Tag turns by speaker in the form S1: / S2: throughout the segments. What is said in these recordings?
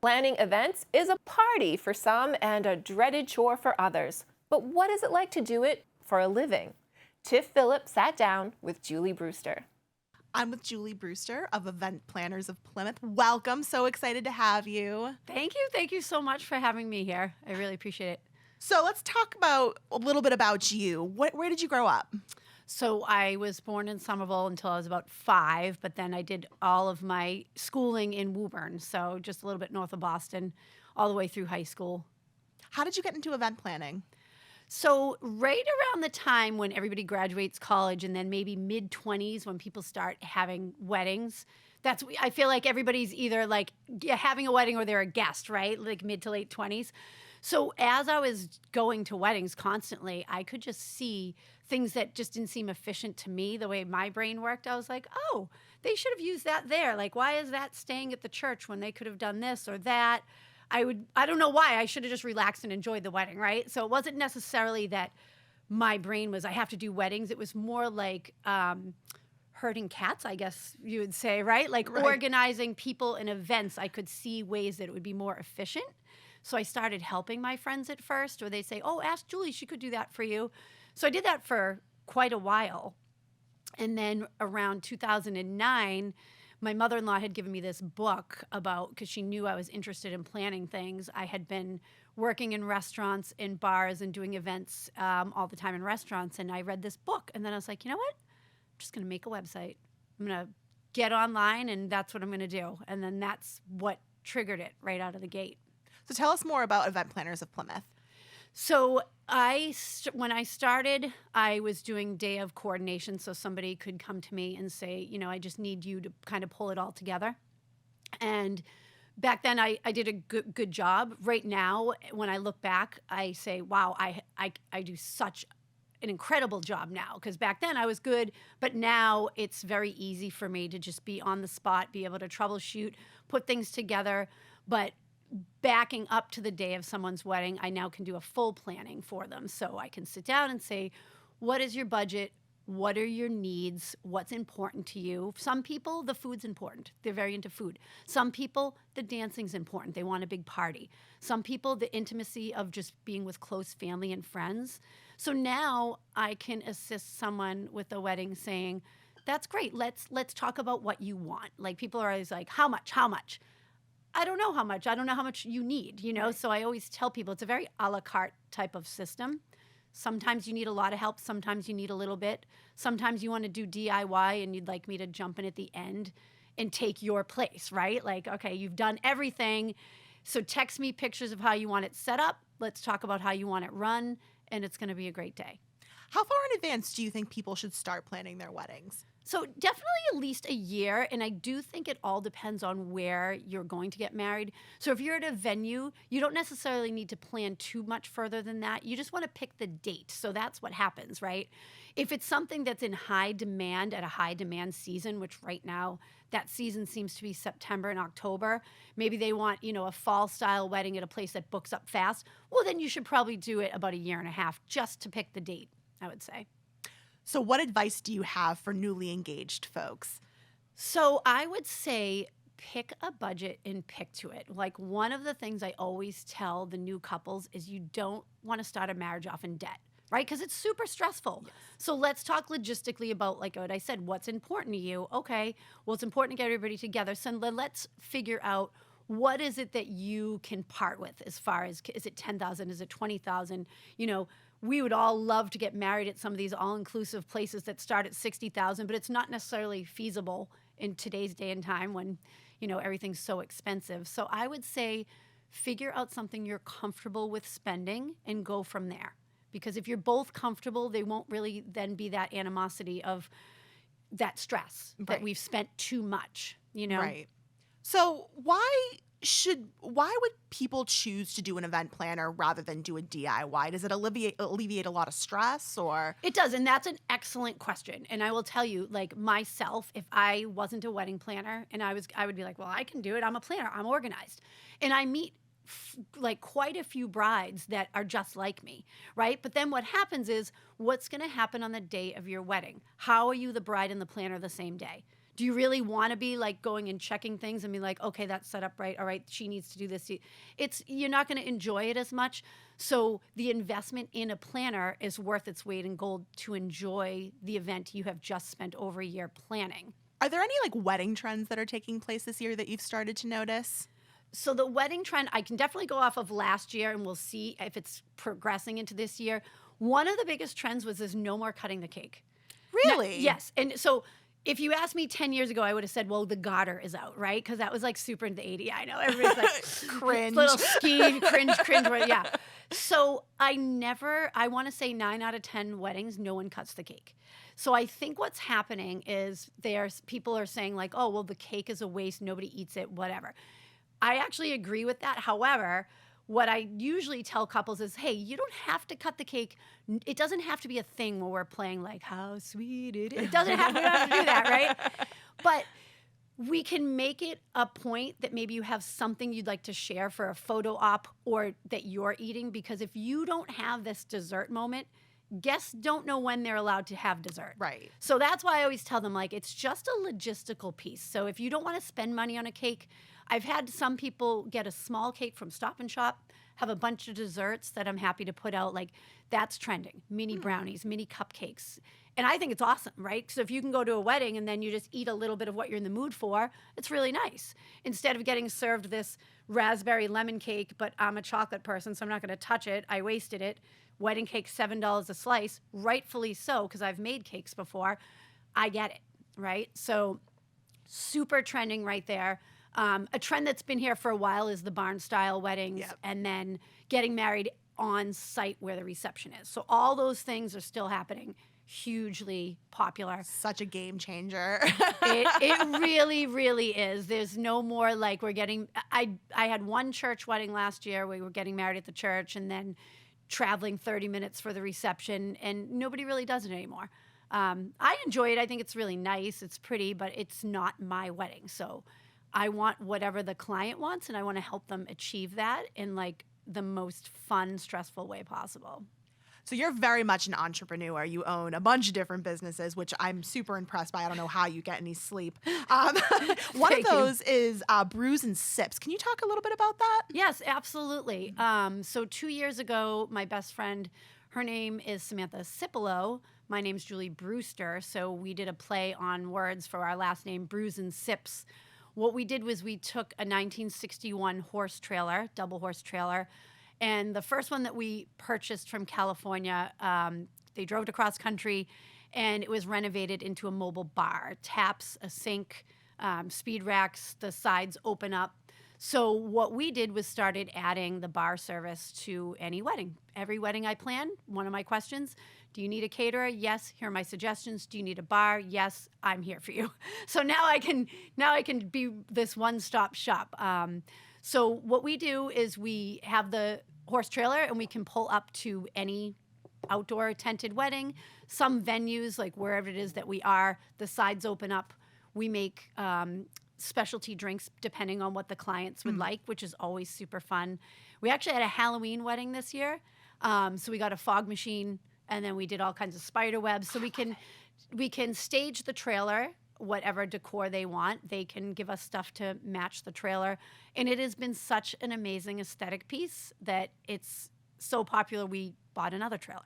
S1: Planning events is a party for some and a dreaded chore for others. But what is it like to do it for a living? Tiff Phillips sat down with Julie Brewster.
S2: I'm with Julie Brewster of Event Planners of Plymouth. Welcome. So excited to have you.
S3: Thank you. Thank you so much for having me here. I really appreciate it.
S2: So let's talk about a little bit about you. Where did you grow up?
S3: So I was born in Somerville until I was about 5, but then I did all of my schooling in Woburn, so just a little bit north of Boston, all the way through high school.
S2: How did you get into event planning?
S3: So right around the time when everybody graduates college and then maybe mid-20s when people start having weddings, I feel like everybody's either like having a wedding or they're a guest, right? Like mid to late 20s. So as I was going to weddings constantly, I could just see things that just didn't seem efficient to me, the way my brain worked. I was like, oh, they should have used that there. Like, why is that staying at the church when they could have done this or that? I don't know why. I should have just relaxed and enjoyed the wedding, right? So it wasn't necessarily that my brain was, I have to do weddings. It was more like herding cats, I guess you would say, right? Like organizing people and events. I could see ways that it would be more efficient. So I started helping my friends at first, or they say, oh, ask Julie, she could do that for you. So I did that for quite a while. And then around 2009, my mother-in-law had given me this book because she knew I was interested in planning things. I had been working in restaurants, in bars, and doing events all the time in restaurants. And I read this book. And then I was like, you know what? I'm just going to make a website. I'm going to get online, and that's what I'm going to do. And then that's what triggered it right out of the gate.
S2: So tell us more about Event Planners of Plymouth.
S3: So when I started, I was doing day of coordination. So somebody could come to me and say, you know, I just need you to kind of pull it all together. And back then I did a good job. Right now, when I look back, I say, wow, I do such an incredible job now, because back then I was good, but now it's very easy for me to just be on the spot, be able to troubleshoot, put things together. But backing up to the day of someone's wedding, I now can do a full planning for them. So I can sit down and say, what is your budget? What are your needs? What's important to you? Some people, the food's important. They're very into food. Some people, the dancing's important. They want a big party. Some people, the intimacy of just being with close family and friends. So now I can assist someone with a wedding saying, that's great. Let's talk about what you want. Like, people are always like, how much? How much? I don't know how much. I don't know how much you need, you know? Right. So I always tell people it's a very a la carte type of system. Sometimes you need a lot of help. Sometimes you need a little bit. Sometimes you want to do DIY and you'd like me to jump in at the end and take your place, right? Like, okay, you've done everything. So text me pictures of how you want it set up. Let's talk about how you want it run, and it's going to be a great day.
S2: How far in advance do you think people should start planning their weddings?
S3: So definitely at least a year, and I do think it all depends on where you're going to get married. So if you're at a venue, you don't necessarily need to plan too much further than that. You just want to pick the date. So that's what happens, right? If it's something that's in high demand at a high demand season, which right now that season seems to be September and October, maybe they want, you know, a fall style wedding at a place that books up fast. Well, then you should probably do it about a year and a half just to pick the date, I would say.
S2: So what advice do you have for newly engaged folks?
S3: So I would say pick a budget and pick to it. Like, one of the things I always tell the new couples is you don't want to start a marriage off in debt, right? Because it's super stressful. Yes. So let's talk logistically about, like what I said, what's important to you. Okay, well, it's important to get everybody together. So let's figure out, what is it that you can part with, as far as, is it $10,000? Is it $20,000? You know, we would all love to get married at some of these all-inclusive places that start at $60,000, but it's not necessarily feasible in today's day and time when, you know, everything's so expensive. So I would say figure out something you're comfortable with spending and go from there. Because if you're both comfortable, they won't really then be that animosity of that stress that we've spent too much, you know?
S2: Right. So why would people choose to do an event planner rather than do a DIY? Does it alleviate a lot of stress, or?
S3: It does, and that's an excellent question. And I will tell you, like, myself, if I wasn't a wedding planner and I would be like, well, I can do it. I'm a planner. I'm organized. And I meet like quite a few brides that are just like me, right? But then what happens is, what's going to happen on the day of your wedding? How are you the bride and the planner the same day? Do you really want to be like going and checking things and be like, okay, that's set up right. All right, she needs to do this. You're not going to enjoy it as much. So the investment in a planner is worth its weight in gold to enjoy the event you have just spent over a year planning.
S2: Are there any like wedding trends that are taking place this year that you've started to notice?
S3: So the wedding trend, I can definitely go off of last year and we'll see if it's progressing into this year. One of the biggest trends was this no more cutting the cake.
S2: Really?
S3: Yes. And so if you asked me 10 years ago, I would have said, well, the garter is out, right? Because that was like super in the 80s. I know everybody's like,
S2: Cringe.
S3: little ski, cringe. Yeah. So I want to say 9 out of 10 weddings, no one cuts the cake. So I think what's happening is people are saying like, oh, well, the cake is a waste. Nobody eats it, whatever. I actually agree with that. However, what I usually tell couples is, hey, you don't have to cut the cake. It doesn't have to be a thing where we're playing like how sweet it is. We don't have to do that, right? But we can make it a point that maybe you have something you'd like to share for a photo op or that you're eating, because if you don't have this dessert moment, guests don't know when they're allowed to have dessert.
S2: Right.
S3: So that's why I always tell them, like, it's just a logistical piece. So if you don't want to spend money on a cake, I've had some people get a small cake from Stop and Shop, have a bunch of desserts that I'm happy to put out. Like, that's trending. Mini brownies, mini cupcakes. And I think it's awesome, right? So if you can go to a wedding and then you just eat a little bit of what you're in the mood for, it's really nice. Instead of getting served this raspberry lemon cake, but I'm a chocolate person, so I'm not going to touch it. I wasted it. Wedding cake, $7 a slice, rightfully so, because I've made cakes before. I get it, right? So super trending right there. A trend that's been here for a while is the barn-style weddings, and then getting married on site where the reception is. So all those things are still happening. Hugely popular.
S2: Such a game changer.
S3: It really, really is. There's no more like I had one church wedding last year. We were getting married at the church and then traveling 30 minutes for the reception, and nobody really does it anymore. I enjoy it. I think it's really nice. It's pretty, but it's not my wedding. So I want whatever the client wants, and I want to help them achieve that in like the most fun, stressful way possible.
S2: So you're very much an entrepreneur. You own a bunch of different businesses, which I'm super impressed by. I don't know how you get any sleep. One of those is Brews and Sips. Can you talk a little bit about that?
S3: Yes, absolutely. So 2 years ago, my best friend, her name is Samantha Cipolo. My name's Julie Brewster. So we did a play on words for our last name, Brews and Sips. What we did was we took a 1961 horse trailer, double horse trailer, and the first one that we purchased from California, they drove it across country, and it was renovated into a mobile bar. Taps, a sink, speed racks, the sides open up. So what we did was started adding the bar service to any wedding. Every wedding I plan, one of my questions, do you need a caterer? Yes. Here are my suggestions. Do you need a bar? Yes. I'm here for you. So now I can be this one-stop shop. So what we do is we have the horse trailer and we can pull up to any outdoor tented wedding. Some venues, like wherever it is that we are, the sides open up. We make specialty drinks depending on what the clients would like, which is always super fun. We actually had a Halloween wedding this year. So we got a fog machine, and then we did all kinds of spider webs. So we can stage the trailer, whatever decor they want. They can give us stuff to match the trailer. And it has been such an amazing aesthetic piece that it's so popular we bought another trailer.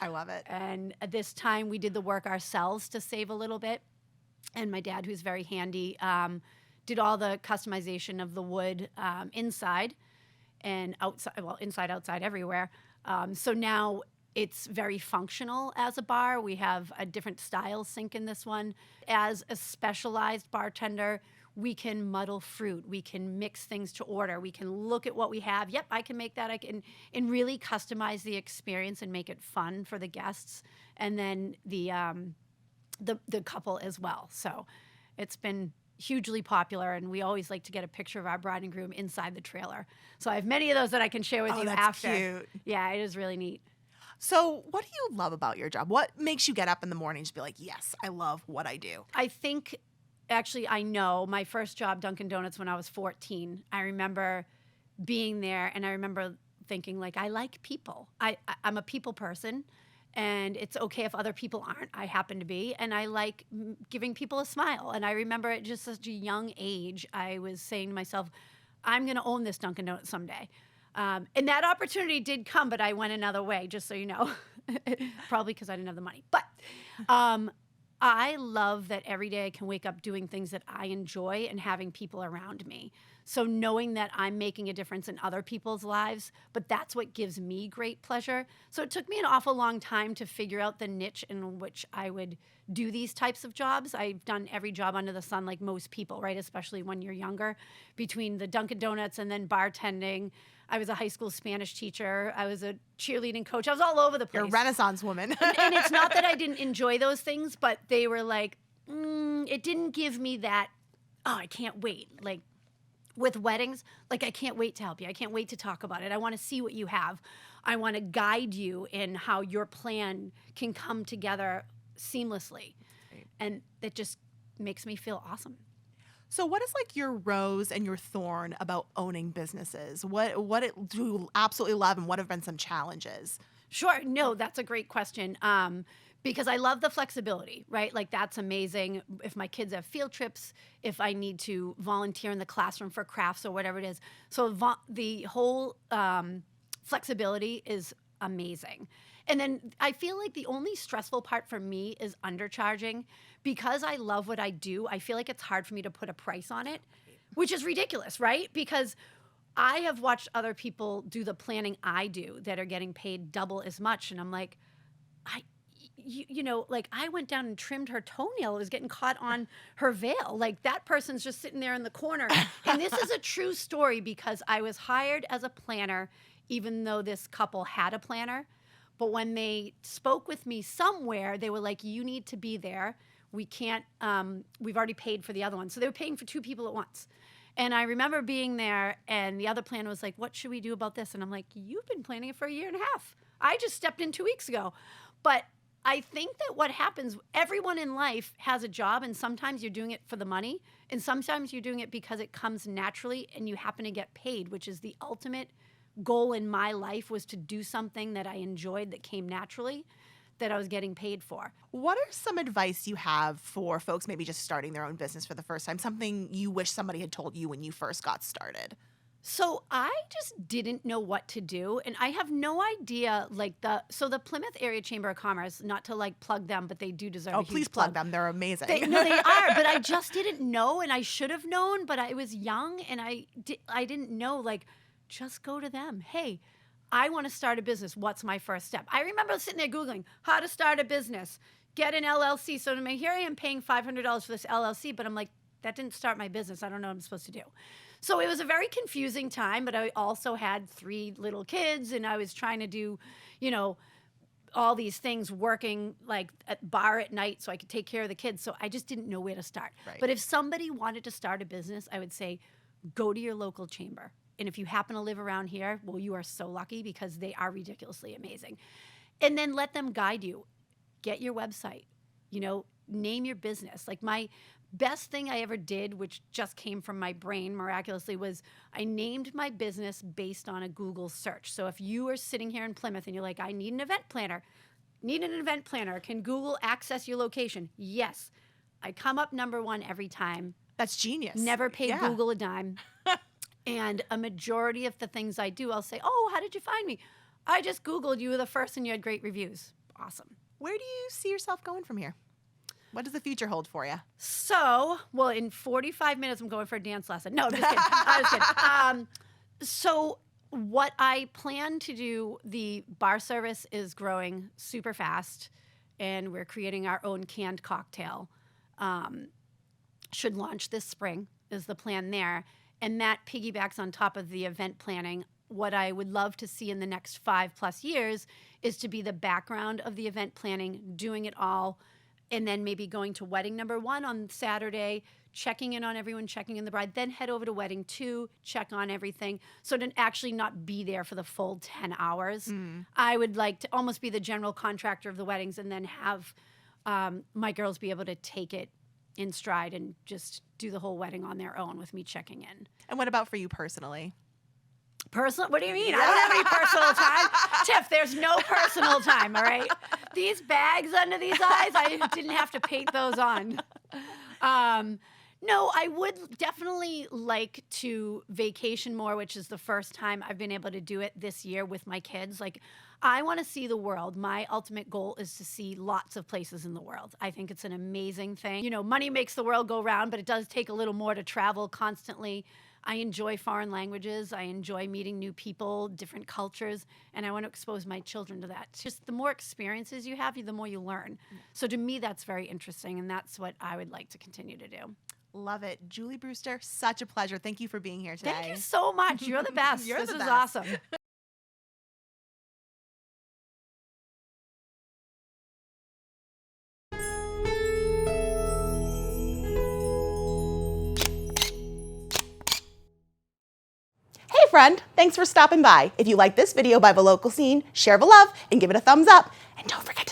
S2: I love it.
S3: And at this time we did the work ourselves to save a little bit. And my dad, who's very handy, did all the customization of the wood inside and outside, well, inside, outside, everywhere. So now it's very functional as a bar. We have a different style sink in this one. As a specialized bartender, we can muddle fruit. We can mix things to order. We can look at what we have. Yep, I can make that. I can, and really customize the experience and make it fun for the guests. And then the couple as well. So it's been hugely popular, and we always like to get a picture of our bride and groom inside the trailer. So I have many of those that I can share with you
S2: that's
S3: after.
S2: Cute.
S3: Yeah, it is really neat.
S2: So what do you love about your job? What makes you get up in the morning to be like, yes, I love what I do?
S3: I think, actually, I know my first job, Dunkin' Donuts, when I was 14, I remember being there, and I remember thinking, like, I like people. I'm a people person. and it's okay if other people aren't. I happen to be, and I like giving people a smile. And I remember at just such a young age, I was saying to myself, I'm going to own this Dunkin' Donuts someday. And that opportunity did come, but I went another way, just so you know. Probably because I didn't have the money. But I love that every day I can wake up doing things that I enjoy and having people around me. So knowing that I'm making a difference in other people's lives, but that's what gives me great pleasure. So it took me an awful long time to figure out the niche in which I would do these types of jobs. I've done every job under the sun like most people, right? Especially when you're younger, between the Dunkin' Donuts and then bartending. I was a high school Spanish teacher. I was a cheerleading coach. I was all over the place.
S2: You're a Renaissance woman.
S3: And it's not that I didn't enjoy those things, but they were like, it didn't give me that, oh, I can't wait. Like with weddings, like I can't wait to help you. I can't wait to talk about it. I want to see what you have. I want to guide you in how your plan can come together seamlessly.
S2: Right.
S3: And that just makes me feel awesome.
S2: So what is like your rose and your thorn about owning businesses? What do you absolutely love, and what have been some challenges?
S3: Sure. No, that's a great question. Because I love the flexibility, right? Like that's amazing. If my kids have field trips, if I need to volunteer in the classroom for crafts or whatever it is. So the whole flexibility is amazing. And then I feel like the only stressful part for me is undercharging. Because I love what I do, I feel like it's hard for me to put a price on it, which is ridiculous, right? Because I have watched other people do the planning I do that are getting paid double as much. And I'm like, like I went down and trimmed her toenail. It was getting caught on her veil. Like that person's just sitting there in the corner. And this is a true story because I was hired as a planner, even though this couple had a planner. But when they spoke with me somewhere, they were like, you need to be there. We can't, we've already paid for the other one. So they were paying for two people at once. And I remember being there and the other planner was like, what should we do about this? And I'm like, you've been planning it for a year and a half. I just stepped in 2 weeks ago. But I think that what happens, everyone in life has a job, and sometimes you're doing it for the money, and sometimes you're doing it because it comes naturally and you happen to get paid, which is the ultimate goal in my life, was to do something that I enjoyed that came naturally, that I was getting paid for.
S2: What are some advice you have for folks maybe just starting their own business for the first time? Something you wish somebody had told you when you first got started?
S3: So I just didn't know what to do. And I have no idea, like the Plymouth Area Chamber of Commerce, not to like plug them, but they do deserve a huge
S2: please plug them. They're amazing.
S3: They are, but I just didn't know, and I should have known, but I was young and I didn't know, like, just go to them. Hey, I want to start a business. What's my first step? I remember sitting there Googling how to start a business, get an LLC. So here I am paying $500 for this LLC, but I'm like, that didn't start my business. I don't know what I'm supposed to do. So it was a very confusing time, but I also had 3 little kids and I was trying to do, all these things, working like at bar at night so I could take care of the kids. So I just didn't know where to start.
S2: Right.
S3: But if somebody wanted to start a business, I would say, go to your local chamber. And if you happen to live around here, well, you are so lucky because they are ridiculously amazing. And then let them guide you. Get your website, name your business. Like my best thing I ever did, which just came from my brain miraculously, was I named my business based on a Google search. So if you are sitting here in Plymouth and you're like, I need an event planner. Can Google access your location? Yes. I come up number 1 every time.
S2: That's genius.
S3: Never paid Google a dime. And a majority of the things I do, I'll say, oh, how did you find me? I just Googled, you were the first and you had great reviews. Awesome.
S2: Where do you see yourself going from here? What does the future hold for you?
S3: So, in 45 minutes, I'm going for a dance lesson. No, just kidding. I was kidding. So what I plan to do, the bar service is growing super fast, and we're creating our own canned cocktail. Should launch this spring is the plan there. And that piggybacks on top of the event planning. What I would love to see in the next 5+ years is to be the background of the event planning, doing it all, and then maybe going to wedding number 1 on Saturday, checking in on everyone, checking in the bride, then head over to wedding 2, check on everything. So to actually not be there for the full 10 hours. I would like to almost be the general contractor of the weddings and then have my girls be able to take it in stride and just do the whole wedding on their own with me checking in.
S2: And what about for you personally?
S3: Personal? What do you mean? I don't have any personal time. Tiff, there's no personal time, all right? These bags under these eyes, I didn't have to paint those on. No, I would definitely like to vacation more, which is the first time I've been able to do it this year with my kids. Like, I want to see the world. My ultimate goal is to see lots of places in the world. I think it's an amazing thing. You know, money makes the world go round, but it does take a little more to travel constantly. I enjoy foreign languages. I enjoy meeting new people, different cultures, and I want to expose my children to that. Just the more experiences you have, the more you learn. So to me, that's very interesting, and that's what I would like to continue to do.
S2: Love it. Julie Brewster, such a pleasure. Thank you for being here today.
S3: Thank you so much. You're the best.
S2: You're
S3: this
S2: the
S3: is
S2: best.
S3: awesome.
S4: Hey friend, thanks for stopping by. If you like this video by the local scene, share the love and give it a thumbs up. And don't forget